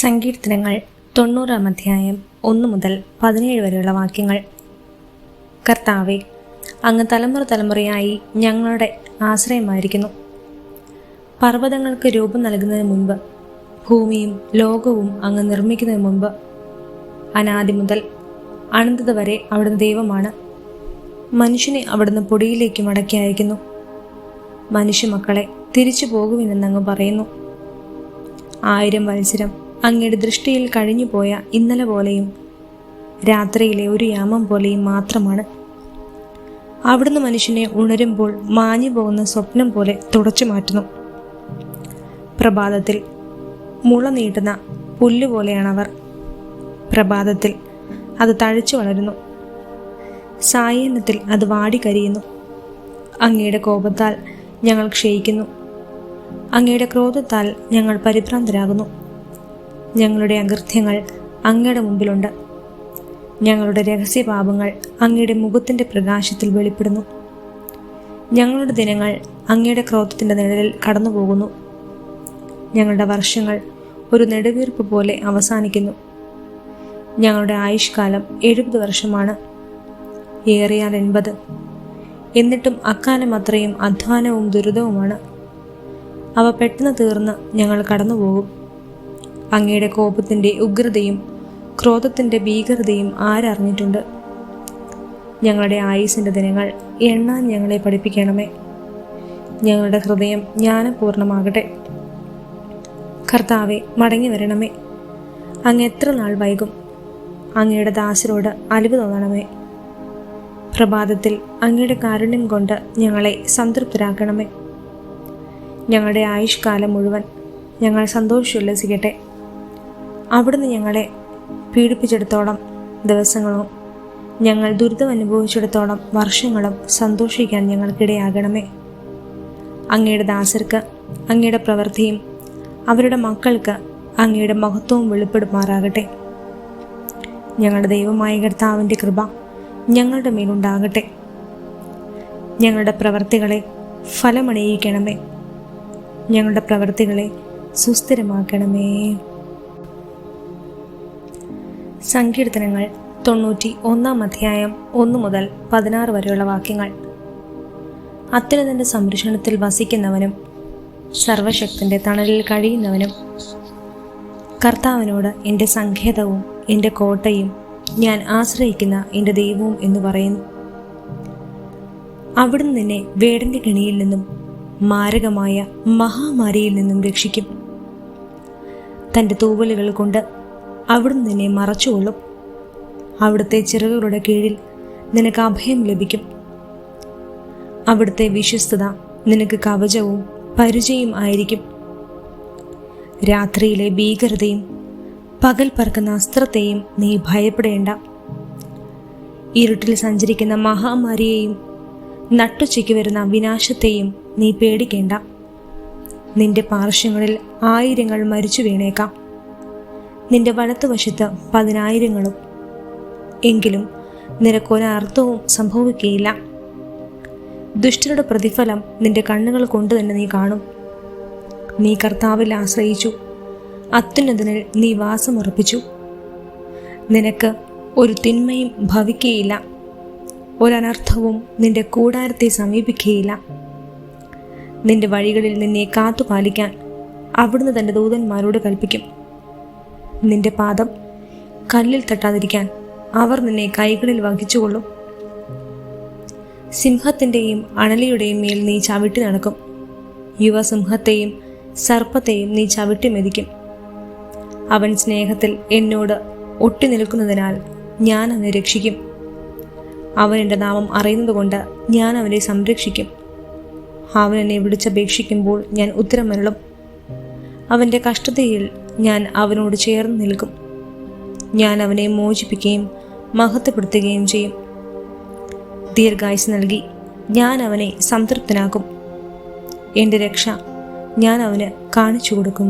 സങ്കീർത്തനങ്ങൾ 90-ാം അധ്യായം 1 മുതൽ 17 വരെയുള്ള വാക്യങ്ങൾ. കർത്താവേ, അങ്ങ് തലമുറ തലമുറയായി ഞങ്ങളുടെ ആശ്രയമായിരിക്കുന്നു. പർവ്വതങ്ങൾക്ക് രൂപം നൽകുന്നതിന് മുൻപ്, ഭൂമിയും ലോകവും അങ്ങ് നിർമ്മിക്കുന്നതിന് മുൻപ്, അനാദി മുതൽ അനന്തത വരെ അവിടുന്ന് ദൈവമാണ്. മനുഷ്യനെ അവിടുന്ന് പൊടിയിലേക്ക് മടക്കി അയക്കുന്നു. മനുഷ്യമക്കളെ തിരിച്ചു പോകുവിനെന്നങ്ങ് പറയുന്നു. 1000 വത്സരം അങ്ങയുടെ ദൃഷ്ടിയിൽ കഴിഞ്ഞുപോയ ഇന്നലെ പോലെയും രാത്രിയിലെ ഒരു യാമം പോലെയും മാത്രമാണ്. അവിടുന്ന് മനുഷ്യനെ ഉണരുമ്പോൾ മാഞ്ഞു പോകുന്ന സ്വപ്നം പോലെ തുടച്ചു മാറ്റുന്നു. പ്രഭാതത്തിൽ മുള നീട്ടുന്ന പുല്ലുപോലെയാണവർ. പ്രഭാതത്തിൽ അത് തഴച്ചു വളരുന്നു, സായാഹ്നത്തിൽ അത് വാടിക്കരിയുന്നു. അങ്ങയുടെ കോപത്താൽ ഞങ്ങൾ ക്ഷയിക്കുന്നു, അങ്ങയുടെ ക്രോധത്താൽ ഞങ്ങൾ പരിഭ്രാന്തരാകുന്നു. ഞങ്ങളുടെ അകൃത്യങ്ങൾ അങ്ങയുടെ മുമ്പിലുണ്ട്, ഞങ്ങളുടെ രഹസ്യപാപങ്ങൾ അങ്ങയുടെ മുഖത്തിൻ്റെ പ്രകാശത്തിൽ വെളിപ്പെടുന്നു. ഞങ്ങളുടെ ദിനങ്ങൾ അങ്ങയുടെ ക്രോധത്തിൻ്റെ നിഴലിൽ കടന്നുപോകുന്നു. ഞങ്ങളുടെ വർഷങ്ങൾ ഒരു നെടുവീർപ്പ് പോലെ അവസാനിക്കുന്നു. ഞങ്ങളുടെ ആയുഷ്കാലം 70 വർഷമാണ്, ഏറിയാൽ 80. എന്നിട്ടും അക്കാലം അത്രയും അധ്വാനവും ദുരിതവുമാണ്. അവ പെട്ടെന്ന് തീർന്ന് ഞങ്ങൾ കടന്നുപോകും. അങ്ങയുടെ കോപത്തിൻ്റെ ഉഗ്രതയും ക്രോധത്തിൻ്റെ ഭീകരതയും ആരറിഞ്ഞിട്ടുണ്ട്? ഞങ്ങളുടെ ആയുസിൻ്റെ ദിനങ്ങൾ എണ്ണാൻ ഞങ്ങളെ പഠിപ്പിക്കണമേ. ഞങ്ങളുടെ ഹൃദയം ജ്ഞാനപൂർണമാകട്ടെ. കർത്താവെ, മടങ്ങി വരണമേ. അങ്ങ് എത്ര നാൾ വൈകും? അങ്ങയുടെ ദാസരോട് അലിവ് തോന്നണമേ. പ്രഭാതത്തിൽ അങ്ങയുടെ കാരുണ്യം കൊണ്ട് ഞങ്ങളെ സംതൃപ്തരാക്കണമേ. ഞങ്ങളുടെ ആയുഷ്കാലം മുഴുവൻ ഞങ്ങൾ സന്തോഷിച്ചുല്ലസിക്കട്ടെ. അവിടുന്ന് ഞങ്ങളെ പീഡിപ്പിച്ചിടത്തോളം ദിവസങ്ങളും ഞങ്ങൾ ദുരിതം അനുഭവിച്ചിടത്തോളം വർഷങ്ങളും സന്തോഷിക്കാൻ ഞങ്ങൾക്കിടയാകണമേ. അങ്ങയുടെ ദാസർക്ക് അങ്ങയുടെ പ്രവൃത്തിയും അവരുടെ മക്കൾക്ക് അങ്ങയുടെ മഹത്വവും വെളിപ്പെടുമാറാകട്ടെ. ഞങ്ങളുടെ ദൈവമായ കർത്താവിൻ്റെ കൃപ ഞങ്ങളുടെ മേലുണ്ടാകട്ടെ. ഞങ്ങളുടെ പ്രവൃത്തികളെ ഫലമണിയിക്കണമേ. ഞങ്ങളുടെ പ്രവൃത്തികളെ സുസ്ഥിരമാക്കണമേ. സങ്കീർത്തനങ്ങൾ 91-ാം അധ്യായം 1 മുതൽ 16 വരെയുള്ള വാക്യങ്ങൾ. അത്യുന്നതന്റെ സംരക്ഷണത്തിൽ വസിക്കുന്നവനും സർവശക്തന്റെ തണലിൽ കഴിയുന്നവനും കർത്താവിനോട് എൻ്റെ സങ്കേതവും എൻ്റെ കോട്ടയും ഞാൻ ആശ്രയിക്കുന്ന എൻ്റെ ദൈവവും എന്ന് പറയുന്നു. അവിടുന്ന് നിന്നെ വേടൻ്റെ കെണിയിൽ നിന്നും മാരകമായ മഹാമാരിയിൽ നിന്നും രക്ഷിക്കും. തൻ്റെ തൂവലുകൾ കൊണ്ട് അവിടുന്ന് നിന്നെ മറച്ചുകൊള്ളും. അവിടുത്തെ ചിറകുകളുടെ കീഴിൽ നിനക്ക് അഭയം ലഭിക്കും. അവിടുത്തെ വിശ്വസ്തത നിനക്ക് കവചവും പരിചയം ആയിരിക്കും. രാത്രിയിലെ ഭീകരതയും പകൽ പറക്കുന്ന അസ്ത്രത്തെയും നീ ഭയപ്പെടേണ്ട. ഇരുട്ടിൽ സഞ്ചരിക്കുന്ന മഹാമാരിയെയും നട്ടുച്ചയ്ക്ക് വരുന്ന വിനാശത്തെയും നീ പേടിക്കേണ്ട. നിന്റെ പാർശ്വങ്ങളിൽ 1000 മരിച്ചു വീണേക്കാം, നിന്റെ വലത്തുവശത്ത് 10,000. എങ്കിലും നിനക്കൊരർത്ഥവും സംഭവിക്കുകയില്ല. ദുഷ്ടരുടെ പ്രതിഫലം നിന്റെ കണ്ണുകൾ കൊണ്ട് തന്നെ നീ കാണും. നീ കർത്താവിൽ ആശ്രയിച്ചു, അത്യുന്നതനിൽ നീ വാസമുറപ്പിച്ചു. നിനക്ക് ഒരു തിന്മയും ഭവിക്കുകയില്ല, ഒരനർത്ഥവും നിന്റെ കൂടാരത്തെ സമീപിക്കുകയില്ല. നിന്റെ വഴികളിൽ നിന്നെ കാത്തുപാലിക്കാൻ അവിടുന്ന് തൻ്റെ ദൂതന്മാരോട് കൽപ്പിക്കും. നിന്റെ പാദം കല്ലിൽ തട്ടാതിരിക്കാൻ അവർ നിന്നെ കൈകളിൽ വഹിച്ചുകൊള്ളും. സിംഹത്തിൻ്റെയും അണലിയുടെയും മേൽ നീ ചവിട്ടി നടക്കും. യുവസിംഹത്തെയും സർപ്പത്തെയും നീ ചവിട്ടി മെതിക്കും. അവൻ സ്നേഹത്തിൽ എന്നോട് ഒട്ടി നിൽക്കുന്നതിനാൽ ഞാൻ അവനെ രക്ഷിക്കും. അവൻ എൻ്റെ നാമം അറിയുന്നതുകൊണ്ട് ഞാൻ അവനെ സംരക്ഷിക്കും. അവൻ എന്നെ വിളിച്ചപേക്ഷിക്കുമ്പോൾ ഞാൻ ഉത്തരമരുളും. അവൻ്റെ കഷ്ടതയിൽ ഞാൻ അവനോട് ചേർന്ന് നിൽക്കും. ഞാൻ അവനെ മോചിപ്പിക്കുകയും മഹത്വപ്പെടുത്തുകയും ചെയ്യും. ദീർഘായുസ് നൽകി ഞാൻ അവനെ സംതൃപ്തനാക്കും. എൻ്റെ രക്ഷ ഞാൻ അവന് കാണിച്ചു കൊടുക്കും.